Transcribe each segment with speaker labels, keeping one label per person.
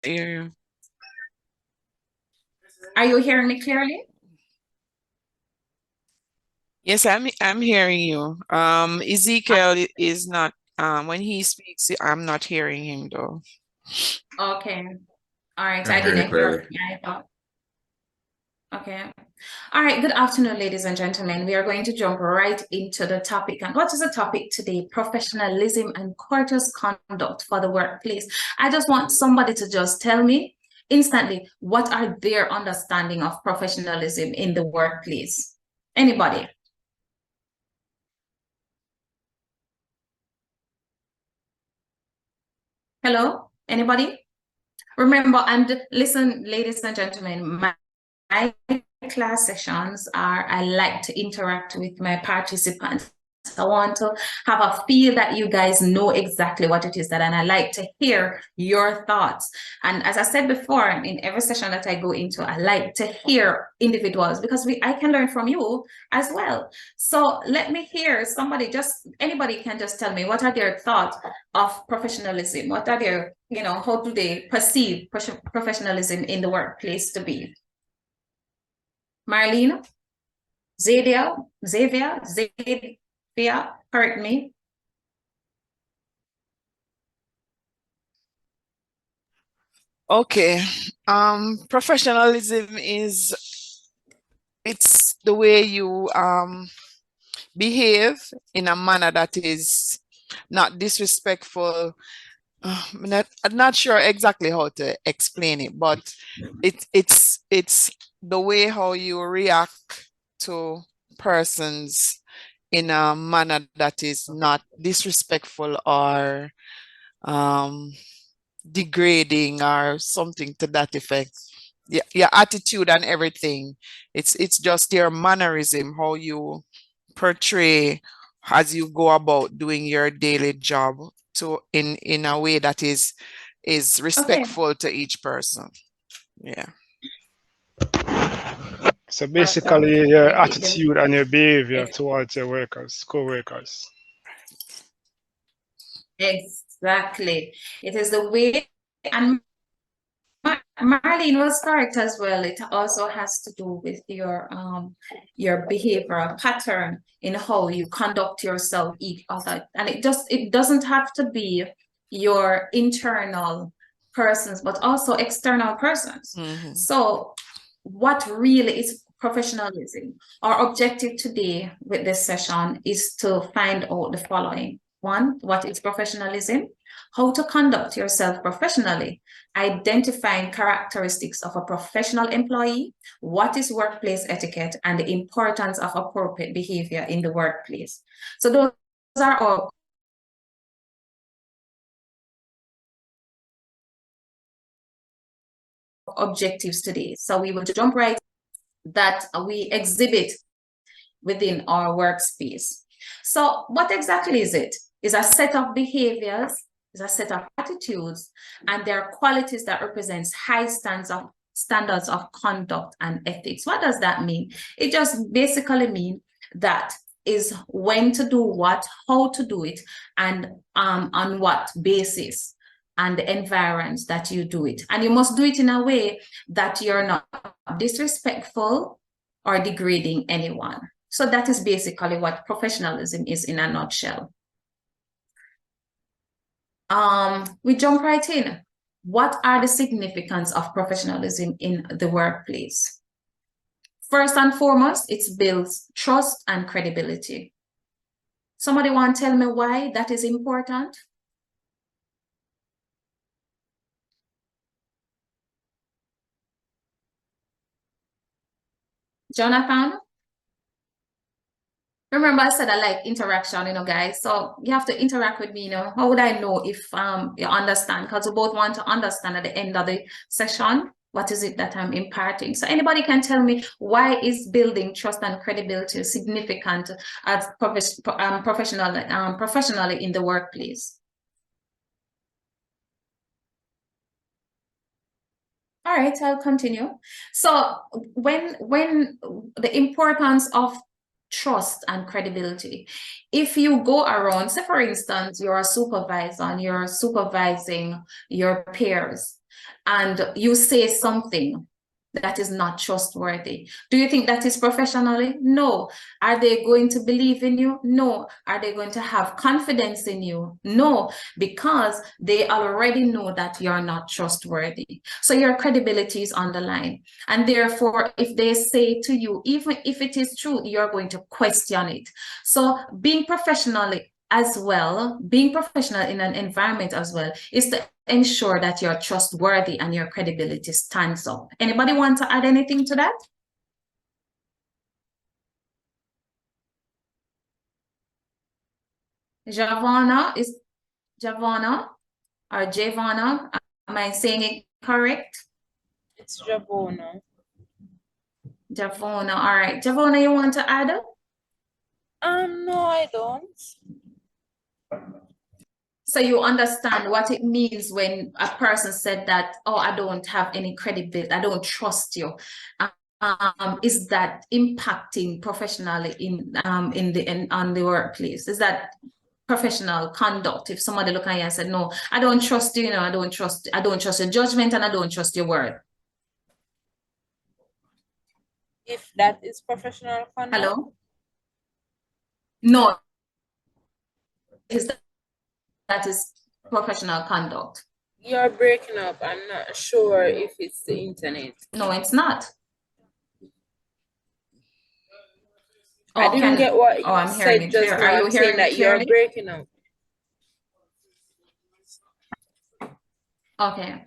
Speaker 1: hear you.
Speaker 2: Are you hearing me clearly?
Speaker 1: Yes, I'm hearing you. Ezekiel is not when he speaks, I'm not hearing him though.
Speaker 2: Okay. All right.
Speaker 3: I
Speaker 2: I
Speaker 3: hear you
Speaker 2: didn't hear
Speaker 3: clearly.
Speaker 2: me. I thought. Okay. All right. Good afternoon, ladies and gentlemen. We are going to jump right into the topic. And what is the topic today? Professionalism and courteous conduct for the workplace. I just want somebody to just tell me instantly what are their understanding of professionalism in the workplace. Anybody? Hello? Anybody? Remember, and listen, ladies and gentlemen, my class sessions are, I like to interact with my participants. I want to have a feel that you guys know exactly what it is that, and I like to hear your thoughts. And as I said before, in every session that I go into, I like to hear individuals because I can learn from you as well. So let me hear somebody, anybody can just tell me what are their thoughts of professionalism? What are their, how do they perceive professionalism in the workplace to be? Marlene, Xavier, correct me.
Speaker 1: Okay. Professionalism it's the way you behave in a manner that is not disrespectful. I'm not sure exactly how to explain it, but it's the way how you react to persons in a manner that is not disrespectful or degrading or something to that effect. Yeah, your attitude and everything. It's just your mannerism, how you portray as you go about doing your daily job to in a way that is respectful to each person. Yeah.
Speaker 4: So basically, your attitude and your behavior towards your workers, co-workers.
Speaker 2: Exactly. It is the way, and Marlene was correct as well. It also has to do with your behavioral pattern in how you conduct yourself each other. And it doesn't have to be your internal persons, but also external persons.
Speaker 1: Mm-hmm.
Speaker 2: So what really is professionalism? Our objective today with this session is to find out the following. One, what is professionalism? How to conduct yourself professionally, identifying characteristics of a professional employee, what is workplace etiquette, and the importance of appropriate behavior in the workplace. So those are our objectives today. So we will jump right that we exhibit within our workspace. So what exactly is it? It's a set of behaviors, it's a set of attitudes, and there are qualities that represents high standards of conduct and ethics. What does that mean? It just basically means that is when to do what, how to do it, and on what basis, and the environs that you do it. And you must do it in a way that you're not disrespectful or degrading anyone. So that is basically what professionalism is in a nutshell. We jump right in. What are the significance of professionalism in the workplace? First and foremost, it builds trust and credibility. Somebody want to tell me why that is important? Jonathan? Remember, I said I like interaction, guys. So you have to interact with me, How would I know if you understand? Because we both want to understand at the end of the session, what is it that I'm imparting? So anybody can tell me why is building trust and credibility significant as professionally in the workplace? All right, I'll continue. So when the importance of trust and credibility. If you go around, say for instance, you're a supervisor and you're supervising your peers, and you say something that is not trustworthy, do you think that is professionally? No. Are they going to believe in you? No. Are they going to have confidence in you? No, because they already know that you're not trustworthy. So your credibility is on the line. And therefore, if they say to you, even if it is true, you're going to question it. So being professionally as well, being professional in an environment as well, is to ensure that you're trustworthy and your credibility stands up. Anybody want to add anything to that? Is Javonna or Javonna? Am I saying it correct?
Speaker 3: It's Javonna.
Speaker 2: Javonna, all right. Javonna, you want to add?
Speaker 3: No, I don't.
Speaker 2: So you understand what it means when a person said that, oh, I don't have any credibility, I don't trust you. Is that impacting professionally on the workplace? Is that professional conduct? If somebody look at you and said, no, I don't trust you, I don't trust your judgment and I don't trust your word.
Speaker 3: If that is professional conduct.
Speaker 2: Hello? No. That is professional conduct.
Speaker 3: You're breaking up. I'm not sure if it's the internet.
Speaker 2: No, it's not.
Speaker 3: I didn't get what you said just now.
Speaker 2: Are you hearing
Speaker 3: that you're breaking up?
Speaker 2: Okay.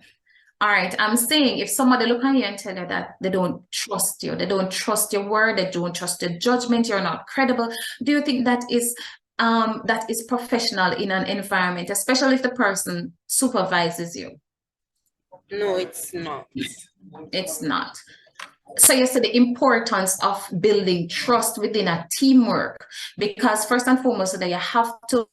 Speaker 2: All right. I'm saying if somebody look at you and tell you that they don't trust you, they don't trust your word, they don't trust your judgment, you're not credible, do you think that is professional in an environment, especially if the person supervises you?
Speaker 3: No, it's not.
Speaker 2: It's not. So you see the importance of building trust within a teamwork, because first and foremost, that you have to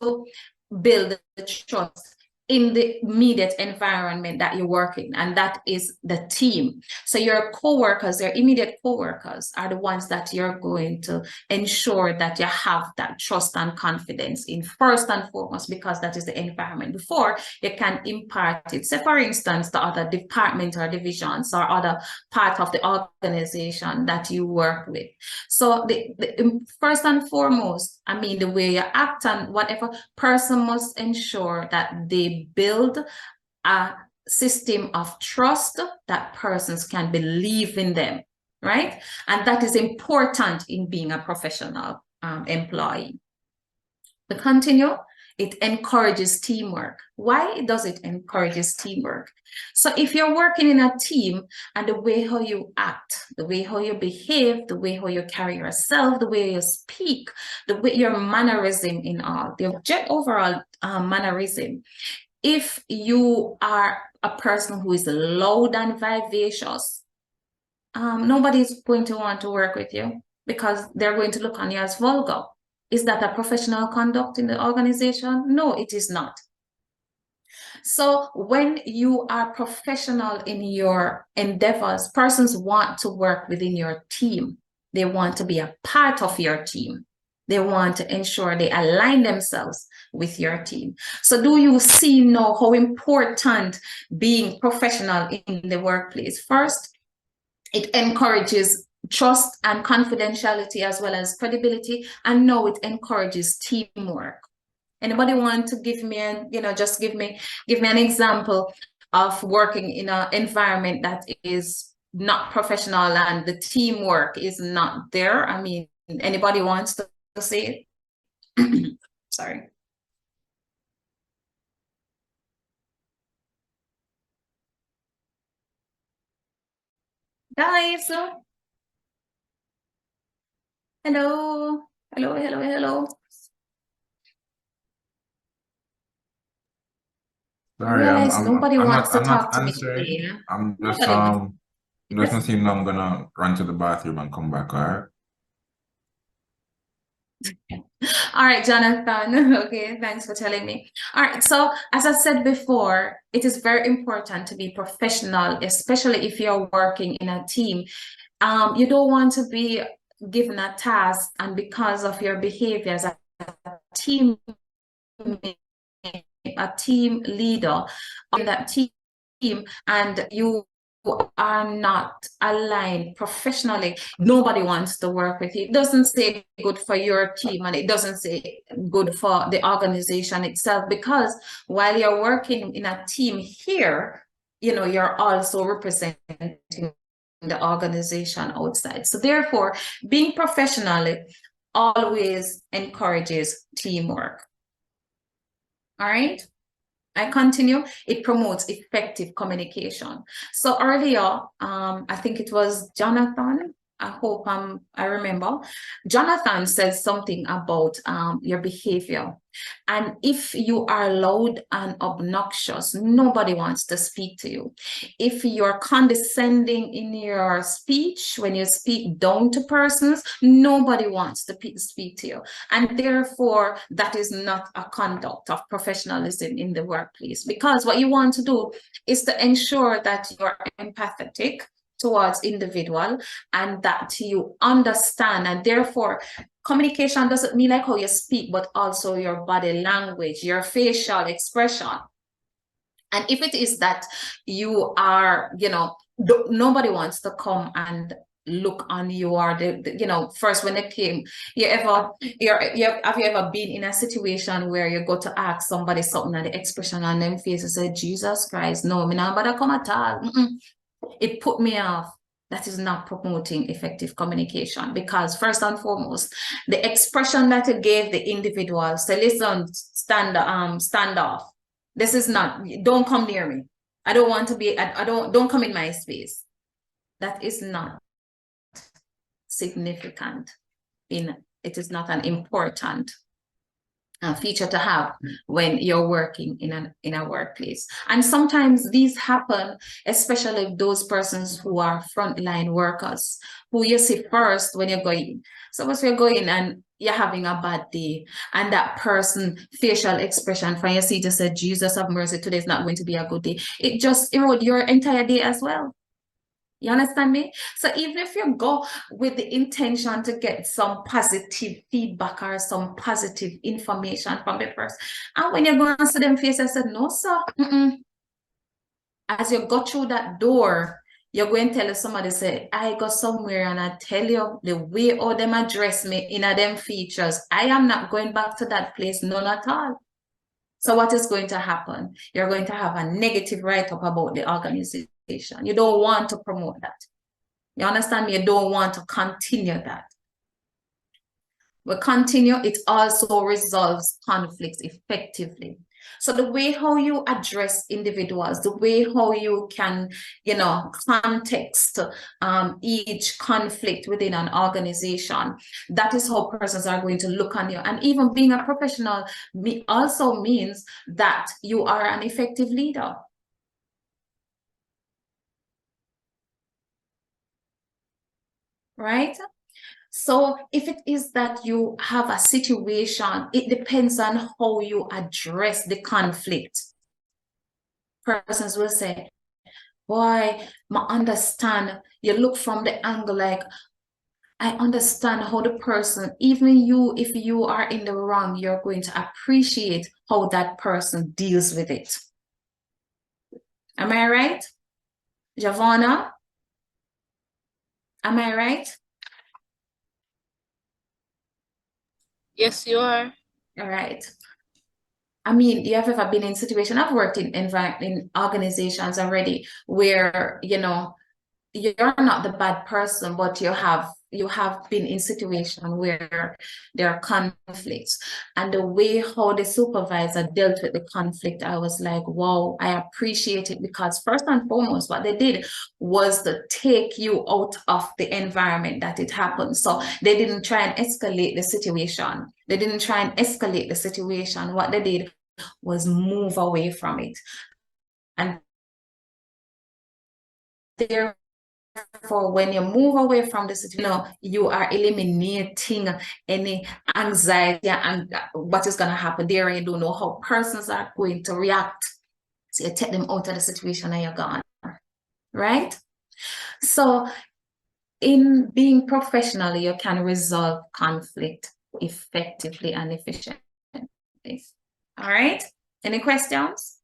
Speaker 2: build the trust in the immediate environment that you work in, and that is the team. So your co-workers, your immediate co-workers are the ones that you're going to ensure that you have that trust and confidence in first and foremost, because that is the environment before you can impart it. Say, for instance, the other departments or divisions or other part of the organization that you work with. So the first and foremost, I mean, the way you act and whatever, person must ensure that they build a system of trust that persons can believe in them, right? And that is important in being a professional employee. To continue, it encourages teamwork. Why does it encourages teamwork? So if you're working in a team and the way how you act, the way how you behave, the way how you carry yourself, the way you speak, the way your mannerism in all, the overall mannerism, if you are a person who is loud and vivacious, nobody's going to want to work with you because they're going to look on you as vulgar. Is that a professional conduct in the organization? No, it is not. So when you are professional in your endeavors, persons want to work within your team. They want to be a part of your team. They want to ensure they align themselves with your team. So do you see now how important being professional in the workplace? First, it encourages trust and confidentiality as well as credibility, and now it encourages teamwork. Anybody want to give me just give me an example of working in an environment that is not professional and the teamwork is not there? I mean, anybody wants to say it? Sorry. Guys, hello.
Speaker 5: Sorry,
Speaker 2: Realize nobody wants to
Speaker 5: I'm
Speaker 2: talk
Speaker 5: not
Speaker 2: to me
Speaker 5: answering.
Speaker 2: today.
Speaker 5: I'm just
Speaker 2: Nobody
Speaker 5: just gonna see I'm gonna run to the bathroom and come back, all right?
Speaker 2: All right, Jonathan. Okay, thanks for telling me. All right, so as I said before, it is very important to be professional, especially if you're working in a team. You don't want to be given a task and because of your behavior as a team leader in that team, and you are not aligned professionally, nobody wants to work with you. It doesn't say good for your team, and it doesn't say good for the organization itself, because while you're working in a team here, you know, you're also representing the organization outside. So therefore, being professional always encourages teamwork. All right. I continue. It promotes effective communication. So earlier, I think it was Jonathan. I hope I remember. Jonathan said something about your behavior. And if you are loud and obnoxious, nobody wants to speak to you. If you're condescending in your speech, when you speak down to persons, nobody wants to speak to you. And therefore, that is not a conduct of professionalism in the workplace, because what you want to do is to ensure that you're empathetic towards individual and that you understand, and therefore communication doesn't mean like how you speak, but also your body language, your facial expression. And if it is that you are, you know, nobody wants to come and look on you, or you know, first when they came, have you ever been in a situation where you go to ask somebody something and the expression on them faces say, Jesus Christ, no, me not bother come at all. It put me off. That is not promoting effective communication, because first and foremost, the expression that you gave the individual, say, listen, stand off. This is not, don't come near me. I don't want to be, don't come in my space. That is not significant. It is not an important feature to have when you're working in a workplace. And sometimes these happen, especially those persons who are frontline workers, who you see first when you're going. Suppose you're going and you're having a bad day, and that person facial expression from your seat just said, Jesus have mercy, today's not going to be a good day. It just erodes your entire day as well. You understand me? So even if you go with the intention to get some positive feedback or some positive information from the person, and when you go and see them face, I said, no, sir. As you go through that door, you're going to tell somebody, say, I go somewhere and I tell you the way all them address me in a them features, I am not going back to that place, none at all. So what is going to happen? You're going to have a negative write-up about the organization. You don't want to promote that. You understand me? You don't want to continue that. But continue, it also resolves conflicts effectively. So the way how you address individuals, the way how you can, you know, context each conflict within an organization, that is how persons are going to look on you. And even being a professional also means that you are an effective leader. Right? So if it is that you have a situation, it depends on how you address the conflict. Persons will say, boy, I understand. You look from the angle like, I understand how the person, even you, if you are in the wrong, you're going to appreciate how that person deals with it. Am I right? Javonna? Am I right?
Speaker 3: Yes, you are.
Speaker 2: All right. I mean, you have ever been in a situation, I've worked in organizations already where, you know, you're not the bad person, but you have been in situation where there are conflicts, and the way how the supervisor dealt with the conflict, I was like, wow, I appreciate it, because first and foremost, what they did was to take you out of the environment that it happened. So they didn't try and escalate the situation. They didn't try and escalate the situation. What they did was move away from it. And therefore, when you move away from the situation, you are eliminating any anxiety and what is going to happen there, and you don't know how persons are going to react. So you take them out of the situation and you're gone, right? So in being professional, you can resolve conflict effectively and efficiently. All right, any questions?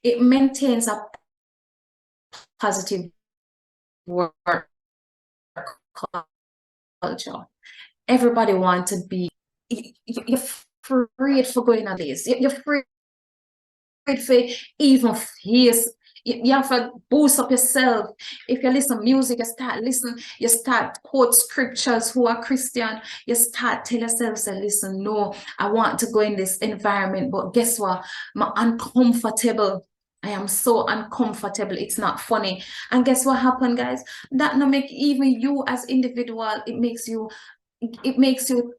Speaker 2: it maintains a positive work culture. Everybody wants to be, you're afraid for going on this. You're afraid for even face. You have to boost up yourself. If you listen to music, you start quote scriptures who are Christian, you start tell yourself, say, listen, no, I want to go in this environment, but guess what? I'm uncomfortable. I am so uncomfortable. It's not funny. And guess what happened, guys? That not make even you as individual, it makes you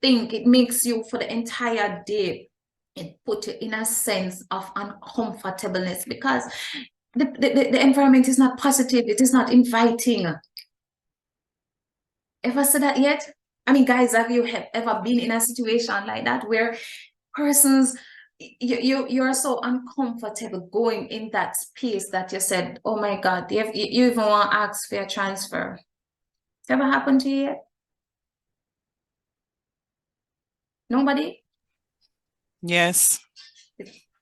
Speaker 2: think, it makes you for the entire day. It put you in a sense of uncomfortableness because the environment is not positive. It is not inviting. Ever said that yet? I mean, guys, have you ever been in a situation like that where persons, you're so uncomfortable going in that space that you said, oh my God, you even want to ask for a transfer? Ever happened to you yet? Nobody?
Speaker 1: Yes.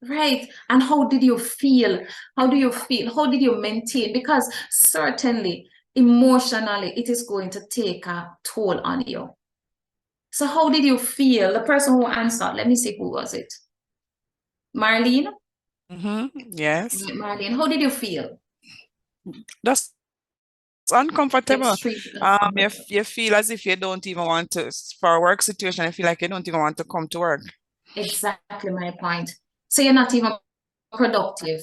Speaker 2: Right. And how did you feel? How do you feel? How did you maintain? Because certainly emotionally, it is going to take a toll on you. So how did you feel? The person who answered, let me see, who was it? Marlene?
Speaker 1: Yes.
Speaker 2: Marlene, how did you feel?
Speaker 1: That's uncomfortable.
Speaker 2: Extremely uncomfortable.
Speaker 1: You feel as if you don't even want to, for a work situation, I feel like you don't even want to come to work.
Speaker 2: Exactly my point. So you're not even productive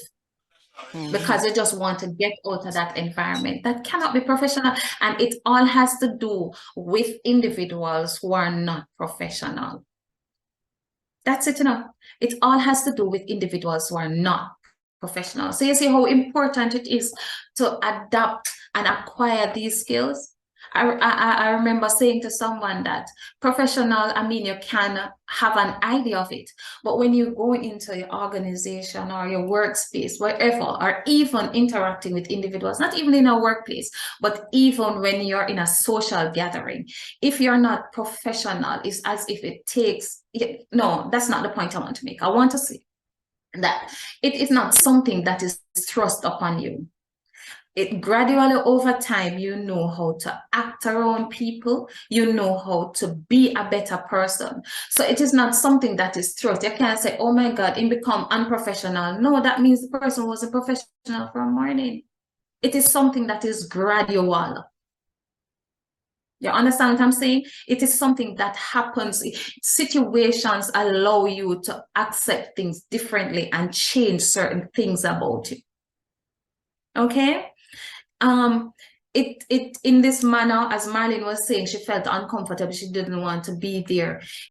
Speaker 2: because you just want to get out of that environment. That cannot be professional. And it all has to do with individuals who are not professional. That's it, enough. It all has to do with individuals who are not professional. So you see how important it is to adapt and acquire these skills. I remember saying to someone that professional, I mean, you can have an idea of it, but when you go into your organization or your workspace, wherever, or even interacting with individuals, not even in a workplace, but even when you're in a social gathering, if you're not professional, it's as if it takes, no, that's not the point I want to make. I want to say that it is not something that is thrust upon you. It gradually over time, you know how to act around people, you know how to be a better person. So it is not something that is thrust. You can't say, oh my God, it become unprofessional. No, that means the person was a professional from morning. It is something that is gradual. You understand what I'm saying? It is something that happens. Situations allow you to accept things differently and change certain things about you. Okay? It in this manner, as Marlene was saying, she felt uncomfortable. She didn't want to be there.